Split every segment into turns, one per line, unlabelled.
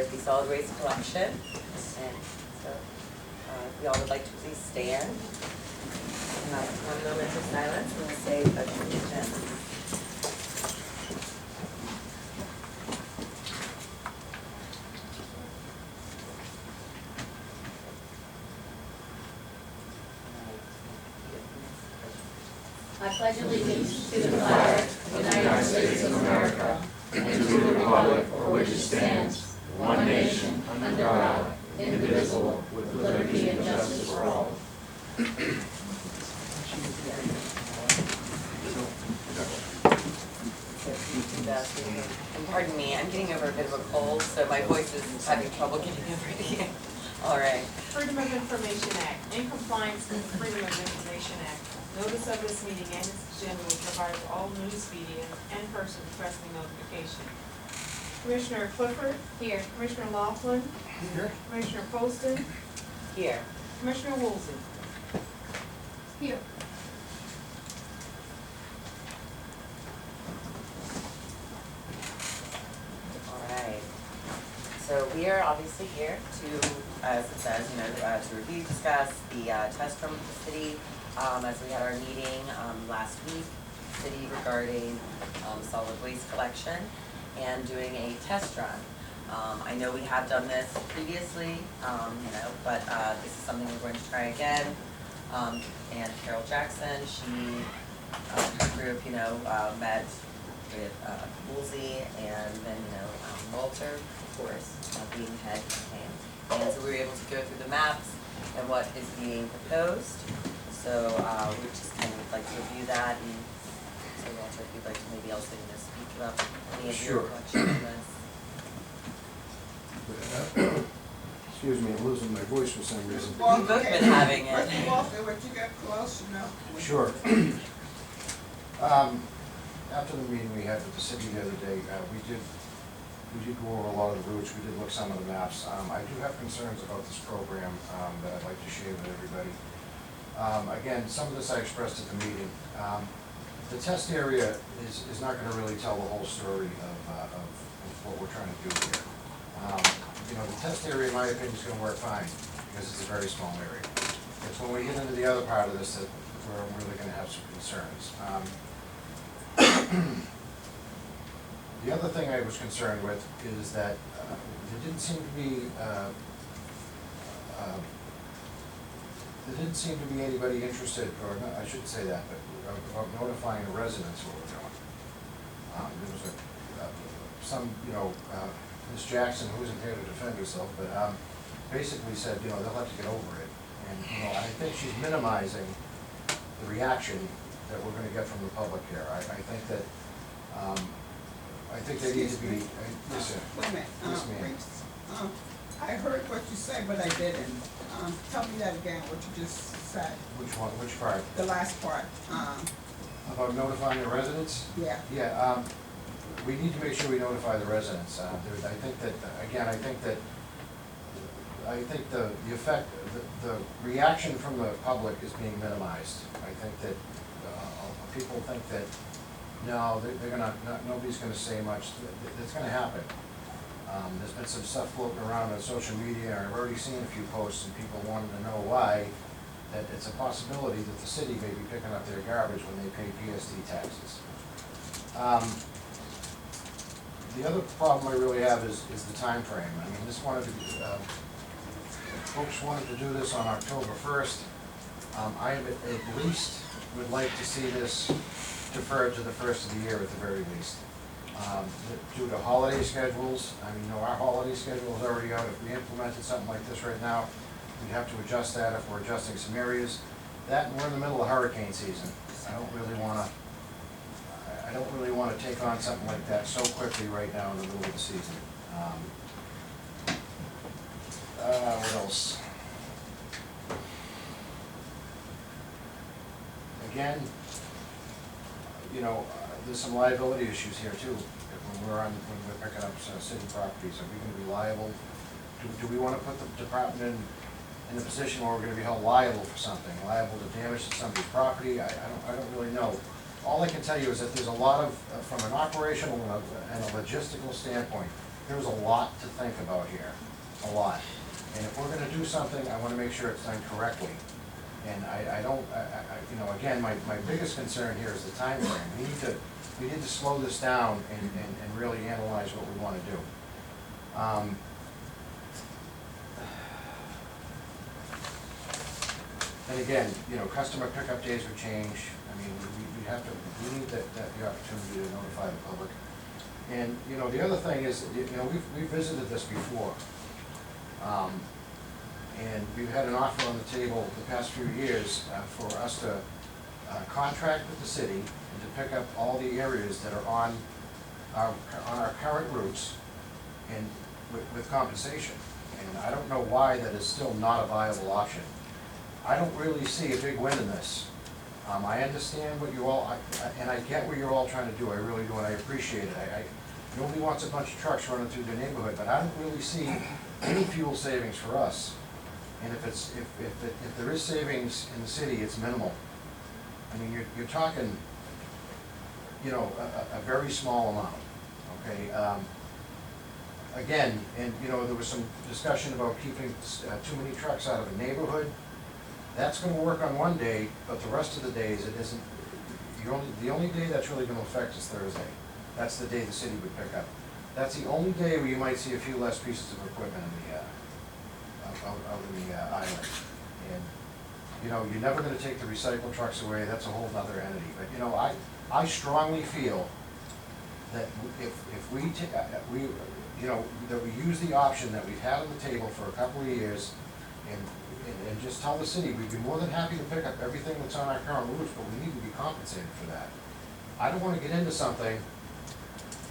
for the solid waste collection. And so, if y'all would like to please stand. Have 1 moment of silence and we'll say a allegiance.
I pledge allegiance to the flag of the United States of America and to the republic for which it stands, one nation, under God, indivisible, with liberty and justice for all.
And pardon me, I'm getting over a bit of a cold, so my voice is having trouble getting over to you. All right.
Freedom of Information Act. In compliance with the Freedom of Information Act, notice of this meeting and its agenda will provide all news media and persons requesting notification. Commissioner Clifford? Here. Commissioner Laughlin?
Here.
Commissioner Poston?
Here.
Commissioner Woolsey? Here.
All right. So we are obviously here to, as it says, to review, discuss the test from the city. As we had our meeting last week, city regarding solid waste collection and doing a test run. I know we have done this previously, but this is something we're going to try again. And Carol Jackson, she, her group, met with Woolsey and then, Walter, of course, being head campaign. And so we were able to go through the maps and what is being proposed. So we just kind of like to review that, and so Walter, if you'd like to maybe also speak about any of your collection on this.
Excuse me, I'm losing my voice for some reason.
We've both been having it.
Walter, what you got close,
Sure. After the meeting we had with the city the other day, we did go over a lot of the routes, we did look some of the maps. I do have concerns about this program that I'd like to share with everybody. Again, some of this I expressed at the meeting. The test area is not going to really tell the whole story of what we're trying to do here. The test area, in my opinion, is going to work fine because it's a very small area. It's when we get into the other part of this that we're really going to have some concerns. The other thing I was concerned with is that there didn't seem to be anybody interested, or no, I shouldn't say that, but about notifying the residents what we're doing. There was Ms. Jackson, who isn't here to defend herself, but basically said, they'll have to get over it. And, I think she's minimizing the reaction that we're gonna get from the public here. I think that, they need to be, yes, sir.
Wait a minute,
Yes, ma'am.
I heard what you said, but I didn't. Tell me that again, what you just said,
Which one, which part?
the last part.
About notifying the residents?
Yeah,
Yeah, we need to make sure we notify the residents. I think that the effect, the reaction from the public is being minimized. I think that people think that, no, nobody's gonna say much. It's gonna happen. There's been some stuff floating around on social media, and I've already seen a few posts and people wanting to know why, that it's a possibility that the city may be picking up their garbage when they pay PSD taxes. The other problem I really have is the time frame. I mean, folks wanted to do this on October 1st. I at least would like to see this deferred to the first of the year at the very least. Due to holiday schedules, our holiday schedule is already out. If we implemented something like this right now, we'd have to adjust that if we're adjusting some areas. That, and we're in the middle of hurricane season. I don't really want to take on something like that so quickly right now in the middle of the season. What else? Again, there's some liability issues here too. When we're picking up city properties, are we going to be liable? Do we want to put the department in a position where we're going to be held liable for something, liable to damage to somebody's property? I don't really know. All I can tell you is that there's a lot of, from an operational and a logistical standpoint, there's a lot to think about here, a lot. And if we're gonna do something, I wanna make sure it's done correctly. And I don't, you know, again, my biggest concern here is the time frame. We need to slow this down and really analyze what we wanna do. And again, you know, customer pickup days would change. I mean, we need the opportunity to notify the public. And, you know, the other thing is, you know, we've visited this before. And we've had an offer on the table the past few years for us to contract with the city and to pick up all the areas that are on our current routes and with compensation. And I don't know why that is still not a viable option. I don't really see a big win in this. I understand what you all, and I get what you're all trying to do, I really do, and I appreciate it. Nobody wants a bunch of trucks running through their neighborhood, but I don't really see any fuel savings for us. And if there is savings in the city, it's minimal. I mean, you're talking, you know, a very small amount, okay? Again, and you know, there was some discussion about keeping too many trucks out of a neighborhood. That's gonna work on one day, but the rest of the days it isn't. The only day that's really gonna affect is Thursday. That's the day the city would pick up. That's the only day where you might see a few less pieces of equipment in the out in the island. And you know, you're never gonna take the recycle trucks away. That's a whole other entity. But you know, I strongly feel that if we you know, that we use the option that we've had on the table for a couple of years and just tell the city, we'd be more than happy to pick up everything that's on our current routes, but we need to be compensated for that. I don't wanna get into something,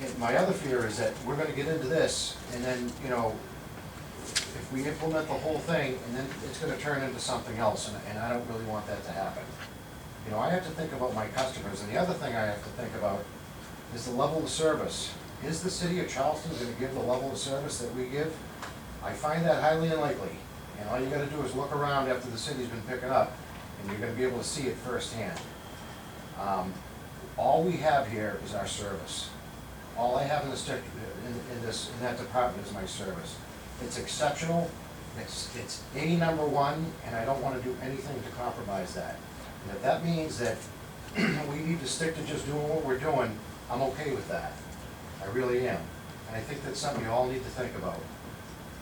and my other fear is that we're gonna get into this, and then, you know, if we implement the whole thing, and then it's gonna turn into something else, and I don't really want that to happen. You know, I have to think about my customers, and the other thing I have to think about is the level of service. Is the city of Charleston gonna give the level of service that we give? I find that highly unlikely. And all you gotta do is look around after the city's been picking up, and you're gonna be able to see it firsthand. All we have here is our service. All I have in that department is my service. It's exceptional, it's #1, and I don't wanna do anything to compromise that. And if that means that we need to stick to just doing what we're doing, I'm okay with that. I really am. And I think that's something you all need to think about.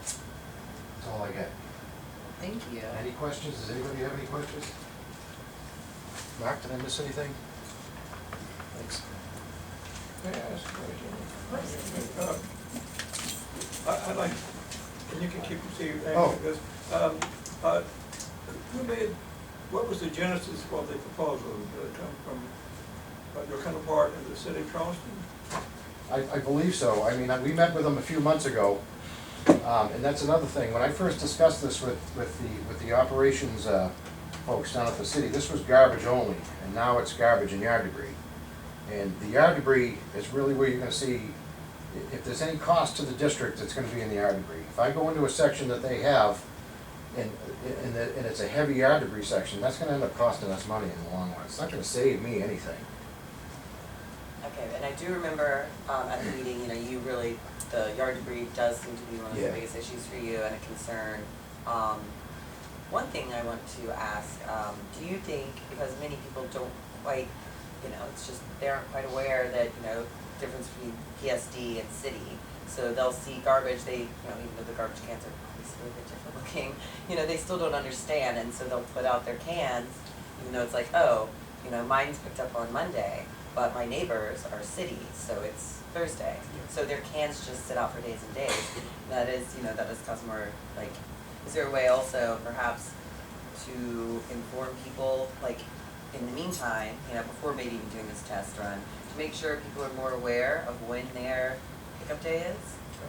That's all I get.
Thank you.
Any questions? Does anybody have any questions? Mark, did I miss anything? Thanks.
May I ask a question? I'd like, and you can keep, see, this. What was the genesis for the proposal? Did it come from your counterpart in the city of Charleston?
I believe so. I mean, we met with them a few months ago, and that's another thing. When I first discussed this with the operations folks down at the city, this was garbage only, and now it's garbage and yard debris. And the yard debris is really where you're gonna see, if there's any cost to the district, it's gonna be in the yard debris. If I go into a section that they have, and it's a heavy yard debris section, that's gonna end up costing us money in the long run. It's not gonna save me anything.
Okay, and I do remember at the meeting, you know, you really, the yard debris does seem to be one of the
Yeah.
biggest issues for you and a concern. One thing I want to ask, do you think, because many people don't quite, you know, it's just, they aren't quite aware that, you know, difference between PSD and city. So they'll see garbage, they, you know, even though the garbage cans are obviously a bit different looking, you know, they still don't understand, and so they'll put out their cans, even though it's like, oh, you know, mine's picked up on Monday, but my neighbors are city, so it's Thursday. So their cans just sit out for days and days. That is, you know, that is customer, like, is there a way also perhaps to inform people, like, in the meantime, you know, before maybe even doing this test run, to make sure people are more aware of when their pickup day is?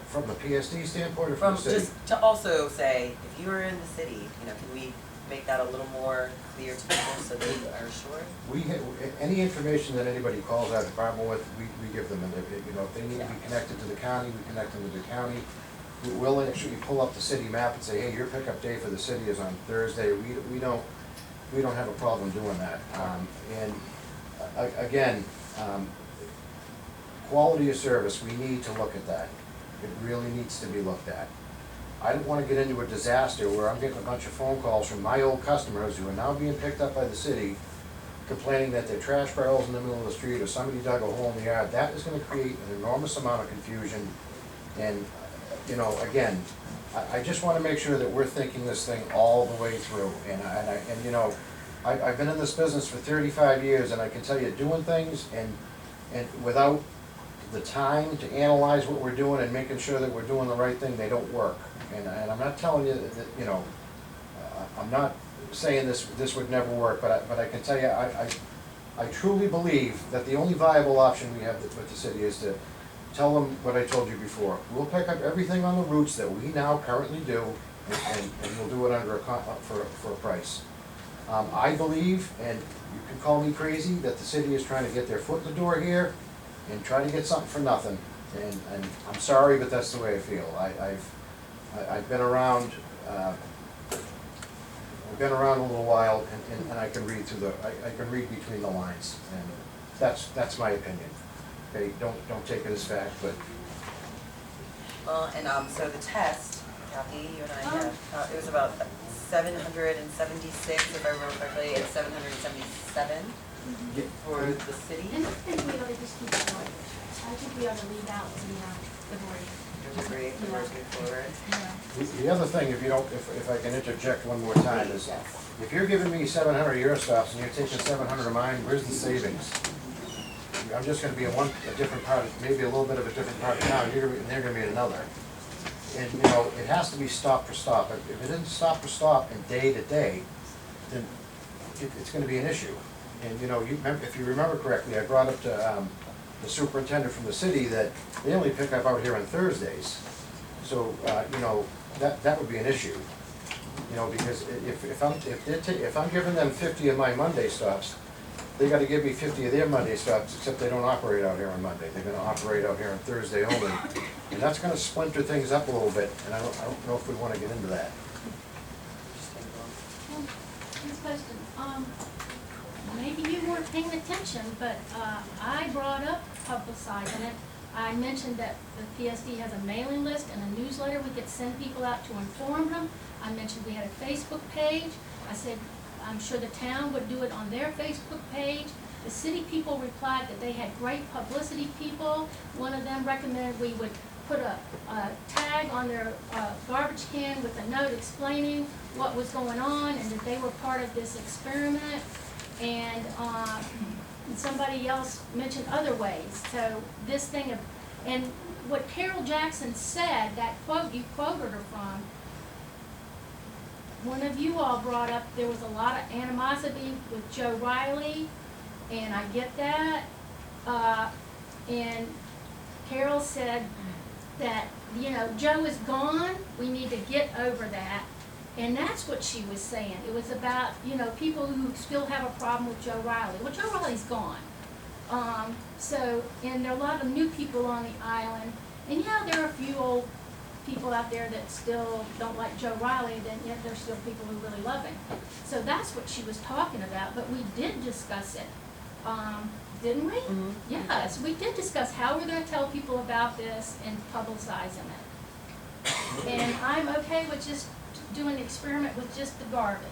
From the PSD standpoint or from the city?
Just to also say, if you are in the city, you know, can we make that a little more clear to people so they are sure?
Any information that anybody calls our department with, we give them, and you know, if they need to be connected to the county, we connect them to the county. We'll actually pull up the city map and say, hey, your pickup day for the city is on Thursday. We don't have a problem doing that. Again, quality of service, we need to look at that. It really needs to be looked at. I don't wanna get into a disaster where I'm getting a bunch of phone calls from my old customers who are now being picked up by the city, complaining that their trash barrel's in the middle of the street, or somebody dug a hole in the yard. That is gonna create an enormous amount of confusion. And, you know, again, I just wanna make sure that we're thinking this thing all the way through. And you know, I've been in this business for 35 years, and I can tell you, doing things and without the time to analyze what we're doing and making sure that we're doing the right thing, they don't work. And I'm not telling you that, you know, I'm not saying this would never work, but I can tell you, I truly believe that the only viable option we have with the city is to tell them what I told you before. We'll pick up everything on the routes that we now currently do, and we'll do it under for a price. I believe, and you can call me crazy, that the city is trying to get their foot in the door here and try to get something for nothing. And I'm sorry, but that's the way I feel. I've been around, I've been around a little while, and I can read through I can read between the lines, and that's my opinion. Okay, don't take it as fact, but
Well, and, so the test, Kathy, you and I have, it was about 776, if I remember correctly, and 777 for the city.
And I think we ought to just keep it going. I think we ought to leave out the word.
Would you agree if the words move forward?
Yeah.
the other thing, if I can interject one more time, is
Yes.
if you're giving me 700 of your stops and you're taking 700 of mine, where's the savings? I'm just gonna be in a different part, maybe a little bit of a different part of town, and they're gonna be in another. And, you know, it has to be stop for stop. If it isn't stop for stop and day to day, then it's gonna be an issue. And, you know, if you remember correctly, I brought up to, the superintendent from the city that they only pick up out here on Thursdays. So, you know, that would be an issue. You know, because if I'm giving them 50 of my Monday stops, they gotta give me 50 of their Monday stops, except they don't operate out here on Monday. They're gonna operate out here on Thursday only. And that's gonna splinter things up a little bit, and I don't know if we wanna get into that.
This question, maybe you weren't paying attention, but, I brought up publicizing it. I mentioned that the PSD has a mailing list and a newsletter we could send people out to inform them. I mentioned we had a Facebook page. I said, I'm sure the town would do it on their Facebook page. The city people replied that they had great publicity people. One of them recommended we would put a tag on their garbage can with a note explaining what was going on and that they were part of this experiment. And somebody else mentioned other ways. So this thing of, and what Carol Jackson said, that quote you quoted her from, one of you all brought up there was a lot of animosity with Joe Riley, and I get that. And Carol said that, you know, Joe is gone, we need to get over that. And that's what she was saying. It was about, you know, people who still have a problem with Joe Riley. Well, Joe Riley's gone. So, and there are a lot of new people on the island. And yeah, there are a few old people out there that still don't like Joe Riley, then yet there's still people who really love him. So that's what she was talking about, but we did discuss it, didn't we?
Mhm.
Yes, we did discuss how we're gonna tell people about this and publicizing it. And I'm okay with just doing the experiment with just the garbage.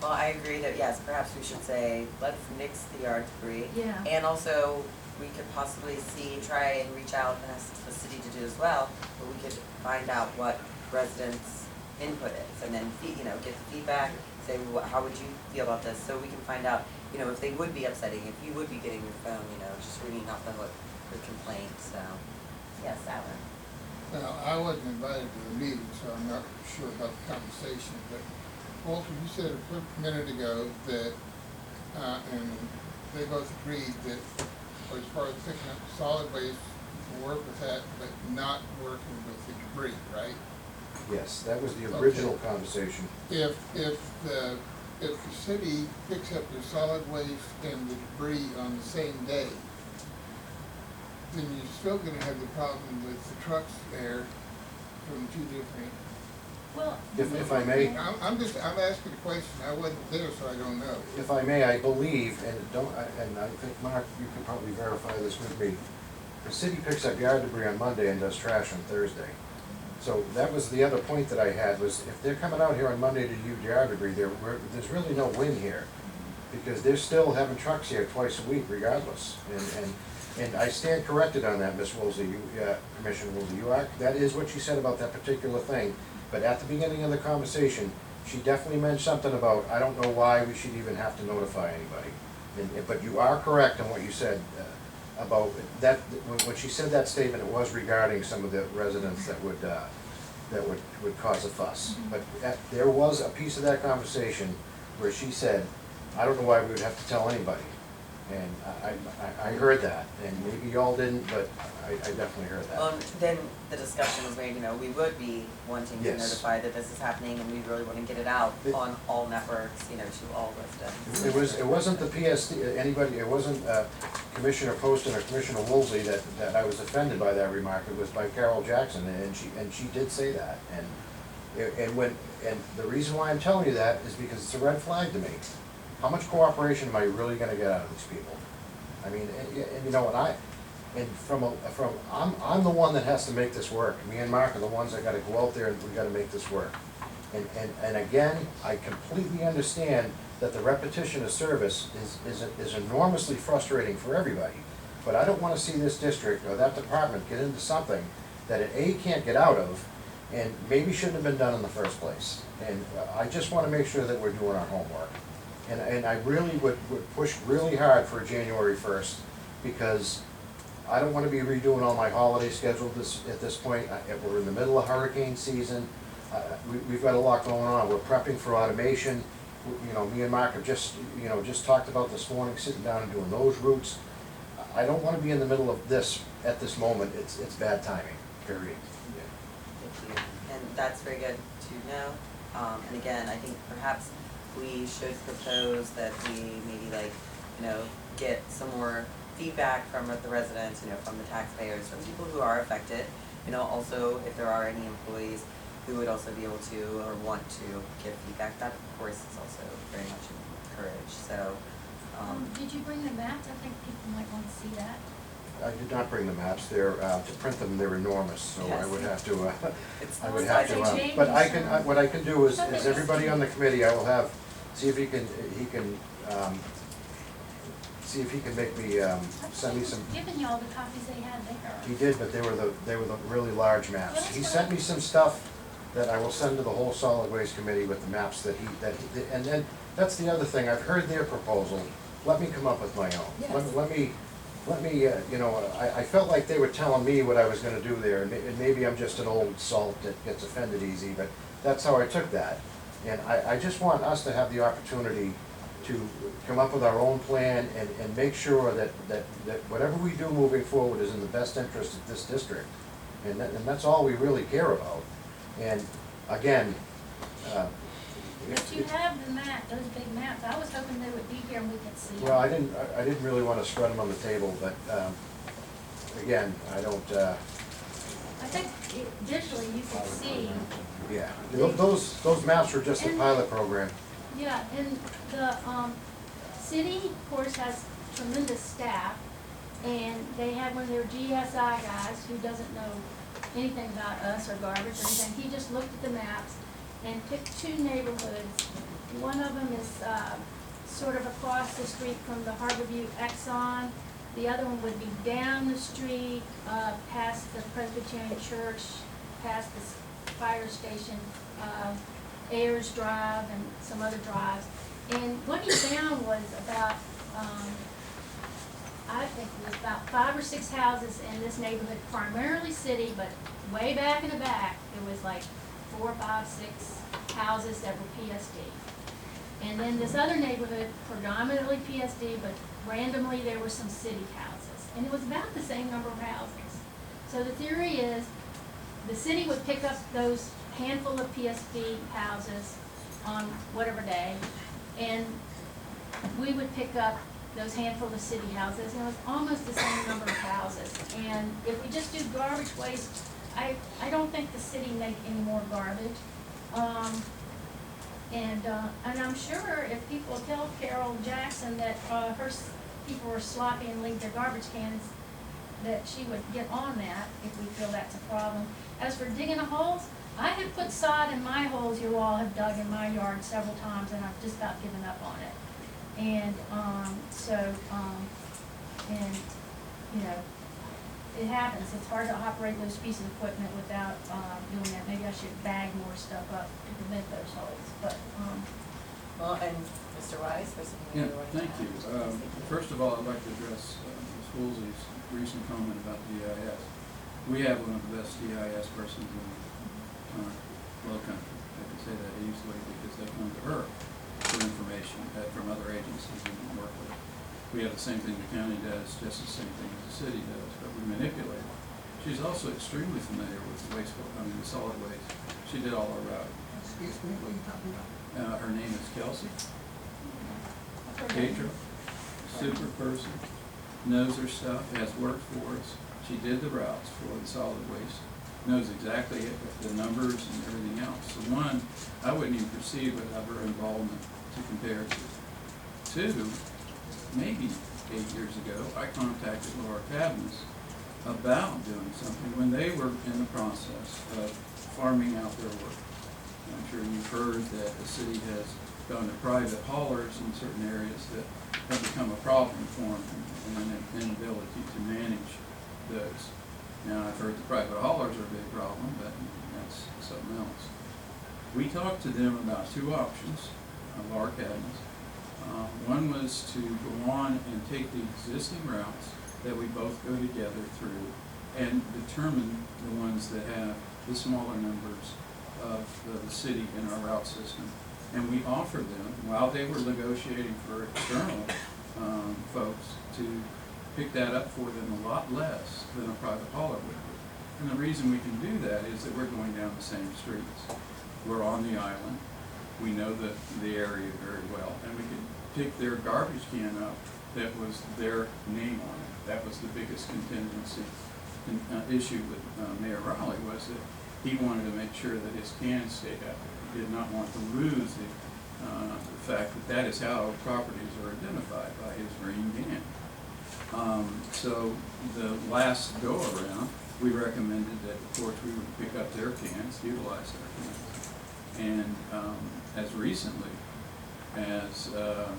Well, I agree that, yes, perhaps we should say, let's nix the yard debris.
Yeah.
And also, we could possibly try and reach out and ask the city to do as well, but we could find out what residents' input is, and then get the feedback, say, how would you feel about this, so we can find out, if they would be upsetting, if you would be getting your phone, just ringing off the hook with complaints, so, yes, Alan.
Now, I wasn't invited to the meeting, so I'm not sure about the conversation, but Walter, you said a quick minute ago that, and they both agreed that as far as picking up solid waste, you can work with that, but not working with the debris, right?
Yes, that was the original conversation.
If the city picks up the solid waste and the debris on the same day, then you're still gonna have the problem with the trucks there from two different.
Well.
If I may,
I'm asking a question, I wasn't there, so I don't know.
if I may, I believe, and I think, Mark, you can probably verify this with me, the city picks up yard debris on Monday and does trash on Thursday. So that was the other point that I had, was if they're coming out here on Monday to do yard debris, there's really no win here. Because they're still having trucks here twice a week regardless. And I stand corrected on that, Ms. Woolsey, Commissioner Woolsey. That is what she said about that particular thing. But at the beginning of the conversation, she definitely mentioned something about, I don't know why we should even have to notify anybody. But you are correct on what you said about that, when she said that statement, it was regarding some of the residents that would cause a fuss. But there was a piece of that conversation where she said, I don't know why we would have to tell anybody. And I heard that, and maybe y'all didn't, but I definitely heard that.
Then the discussion was made, we would be wanting to
Yes.
notify that this is happening, and we really want to get it out on all networks, to all residents.
It wasn't the PSD, anybody, it wasn't Commissioner Poston or Commissioner Woolsey that I was offended by that remark. It was by Carol Jackson, and she did say that. And the reason why I'm telling you that is because it's a red flag to me. How much cooperation am I really gonna get out of these people? I mean, I'm the one that has to make this work. Me and Mark are the ones that gotta go out there and we gotta make this work. And again, I completely understand that the repetition of service is enormously frustrating for everybody. But I don't wanna see this district or that department get into something that it A, can't get out of, and maybe shouldn't have been done in the first place. And I just wanna make sure that we're doing our homework. And I really would push really hard for January 1st, because I don't wanna be redoing all my holiday schedule at this point. We're in the middle of hurricane season. We've got a lot going on. We're prepping for automation. Me and Mark have just talked about this morning, sitting down and doing those routes. I don't wanna be in the middle of this at this moment. It's bad timing, period.
Thank you, and that's very good to know. And again, I think perhaps we should propose that we maybe get some more feedback from the residents, from the taxpayers, from people who are affected. Also if there are any employees who would also be able to or want to give feedback, that of course is also very much encouraged, so.
Did you bring the maps? I think people might want to see that.
I did not bring the maps. To print them, they're enormous, so I
Yes.
would have to,
It's
I would
Well,
have
it's
to,
like they
but I
changed
can,
some.
what I can do is
Something
everybody
to
on the
see.
committee, I will have, see if he can make me, send me some.
Given you all the copies they had there.
He did, but they were the really large
Well,
maps.
that's
He
what
sent
I-
me some stuff that I will send to the whole solid waste committee with the maps and then, that's the other thing, I've heard their proposal, let me come up with my own.
Yes.
Let me, I felt like they were telling me what I was gonna do there, and maybe I'm just an old salt that gets offended easy, but that's how I took that. And I just want us to have the opportunity to come up with our own plan and make sure that whatever we do moving forward is in the best interest of this district. And that's all we really care about. And again,
But you have the map, those big maps. I was hoping they would be here and we could see them.
well, I didn't really wanna spread them on the table, but, again, I don't,
I think digitally you can see,
yeah. Those maps were just a pilot program.
yeah, and the, city, of course, has tremendous staff, and they had one of their GSI guys who doesn't know anything about us or garbage or anything. He just looked at the maps and picked two neighborhoods. One of them is, sort of across the street from the Harborview Exxon. The other one would be down the street, past the Presbyterian Church, past the fire station, Ayers Drive and some other drives. And what he found was about, I think it was about 5 or 6 houses in this neighborhood, primarily city, but way back in the back, there was like 4, 5, 6 houses that were PSD. And then this other neighborhood, predominantly PSD, but randomly there were some city houses. And it was about the same number of houses. So the theory is, the city would pick up those handful of PSD houses on whatever day, and we would pick up those handful of city houses, and it was almost the same number of houses. And if we just do garbage waste, I don't think the city make any more garbage. And I'm sure if people tell Carol Jackson that people are sloppy and leave their garbage cans that she would get on that if we feel that's a problem. As for digging the holes, I have put sod in my holes you all have dug in my yard several times, and I've just about given up on it. And, and, you know, it happens. It's hard to operate those pieces of equipment without, doing that. Maybe I should bag more stuff up to prevent those holes, but,
Well, and Mr. Wise, there's something
Yeah,
you want to
thank you. First of all, I'd like to address Ms. Woolsey's recent comment about DIS. We have one of the best DIS persons in the low country. I can say that easily because they come to her for information from other agencies we can work with. We have the same thing the county does, just the same thing as the city does, but we manipulate it. She's also extremely familiar with the the solid waste. She did all our routing.
Excuse me, what are you talking about?
Her name is Kelsey. Pedro, super person, knows her stuff, has worked for us. She did the routes for the solid waste, knows exactly the numbers and everything else. So one, I wouldn't even perceive without her involvement to compare to. Two, maybe 8 years ago, I contacted Laura Cavins about doing something when they were in the process of farming out their work. I'm sure you've heard that the city has gone to private haulers in certain areas that have become a problem for them and an inability to manage those. Now, I've heard the private haulers are a big problem, but that's something else. We talked to them about two options, Laura Cavins. One was to go on and take the existing routes that we both go together through and determine the ones that have the smaller numbers of the city in our route system. And we offered them, while they were negotiating for external folks, to pick that up for them a lot less than a private hauler would do. And the reason we can do that is that we're going down the same streets. We're on the island. We know the area very well, and we could pick their garbage can up that was their name on it. That was the biggest contingency issue with Mayor Raleigh, was that he wanted to make sure that his cans stayed out there. He did not want to lose the fact that that is how properties are identified, by his green can. So the last go around, we recommended that, of course, we would pick up their cans, utilize their cans. And as recently as a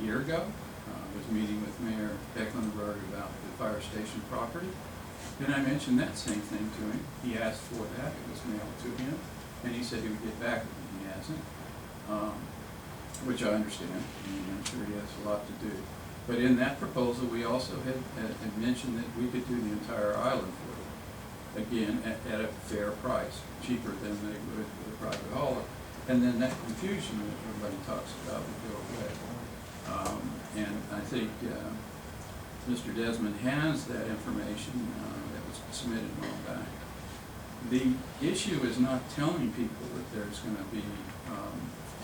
year ago, I was meeting with Mayor Tecklenburg about the fire station property. And I mentioned that same thing to him. He asked for that. It was mailed to him. And he said he would get back with me. He hasn't, which I understand. I mean, I'm sure he has a lot to do. But in that proposal, we also had mentioned that we could do the entire island for them. Again, at a fair price, cheaper than they would with a private hauler. And then that confusion that everybody talks about would go away. And I think Mr. Desmond has that information that was submitted a while back. The issue is not telling people that there's going to be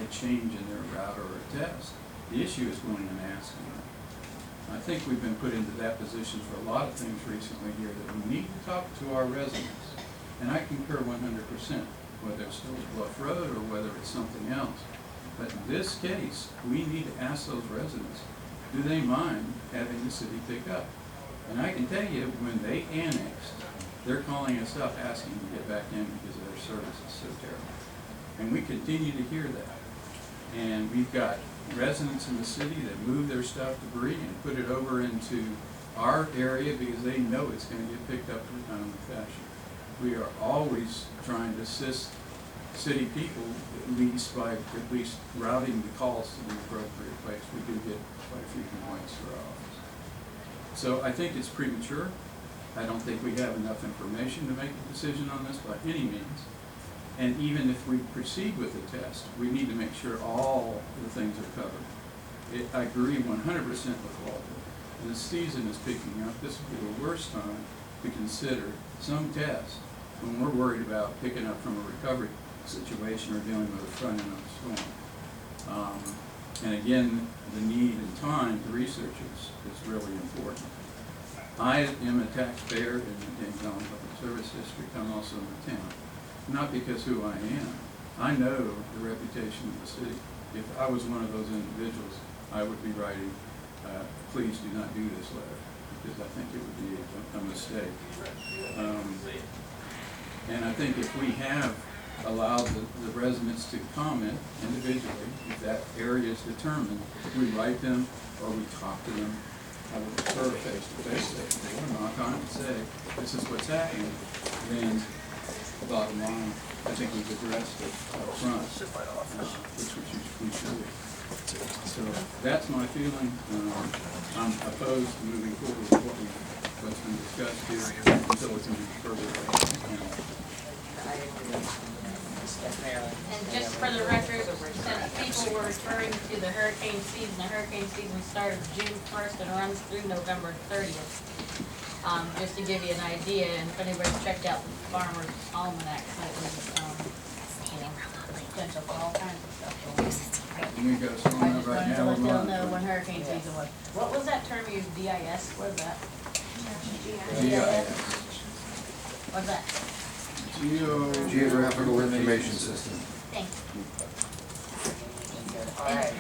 a change in their route or a test. The issue is going and asking them. I think we've been put into that position for a lot of things recently here, that we need to talk to our residents. And I concur 100%, whether it's Stokes Bluff Road or whether it's something else. But in this case, we need to ask those residents, do they mind having the city pick up? And I can tell you, when they annexed, they're calling us up asking to get back in because their service is so terrible. And we continue to hear that. And we've got residents in the city that move their stuff, debris, and put it over into our area because they know it's going to get picked up in a timely fashion. We are always trying to assist city people, at least by at least routing the calls to the appropriate place. We do get quite a few complaints through our office. So I think it's premature. I don't think we have enough information to make a decision on this by any means. And even if we proceed with the test, we need to make sure all the things are covered. I agree 100% with Walter. The season is picking up. This would be the worst time to consider some test when we're worried about picking up from a recovery situation or dealing with a front end of the storm. And again, the need and time to research is really important. I am a taxpayer in the James Allen Public Service District. I'm also in the town. Not because who I am. I know the reputation of the city. If I was one of those individuals, I would be writing, please do not do this letter, because I think it would be a mistake. And I think if we have allowed the residents to comment individually, if that area is determined, we write them or we talk to them, I would prefer face-to-face, if they want to knock on it and say, this is what's happening, then bottom line, I think we've addressed it up front, which we should. So that's my feeling. I'm opposed to moving forward with what's been discussed here until it can be further.
Yes, Mayor.
And just for the record, since people were referring to the hurricane season started June 1st and runs through November 30th. Just to give you an idea, and if anybody's checked out the Farmer's Almanac, that was, potential for all kinds of stuff.
We got a storm
I
out
just
right
wanted to
now.
let
we're
y'all
on
know
for
when hurricane season was. What was that term you used, DIS, what is that?
GIS.
What's that?
Geographical Information System.
Thanks.
All right.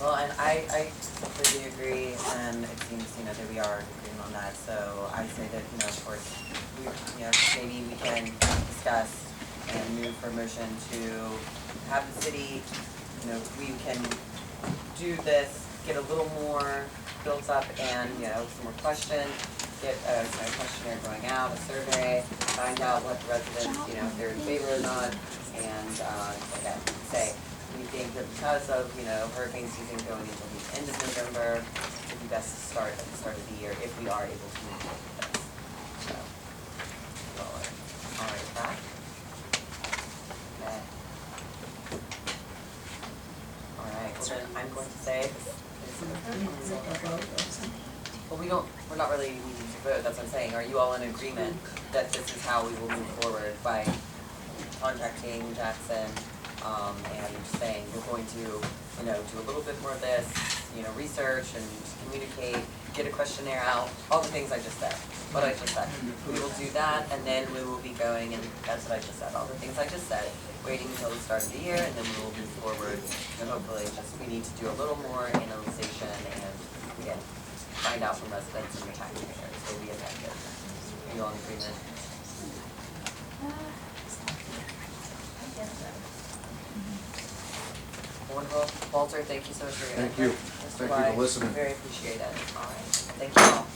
Well, and I completely agree, and it seems, that we are agreeing on that, so I say that, of course, maybe we can discuss and move for motion to have the city, we can do this, get a little more built up and, some more questions, get a questionnaire going out, a survey, find out what the residents, if they're in favor or not, and, again, say, we think that because of, hurricane season going until the end of November, it would be best to start at the start of the year if we are able to move forward with this. So, all right, back. Okay. All right, well then I'm going to say, well, we're not really needing to vote, that's what I'm saying. Are you all in agreement that this is how we will move forward by contacting Jackson, and saying we're going to, do a little bit more of this, research and communicate, get a questionnaire out, all the things I just said, what I just said. We will do that, and then we will be going, and that's what I just said, all the things I just said, waiting until the start of the year, and then we will move forward, and hopefully we need to do a little more analyzation and, again, find out from residents and the taxpayers, will be effective. Are you all in agreement? Wonderful. Walter, thank you so much for your
Thank
input.
you.
Mr.
Thank you for
White,
listening.
Very appreciate it. All right. Thank you all.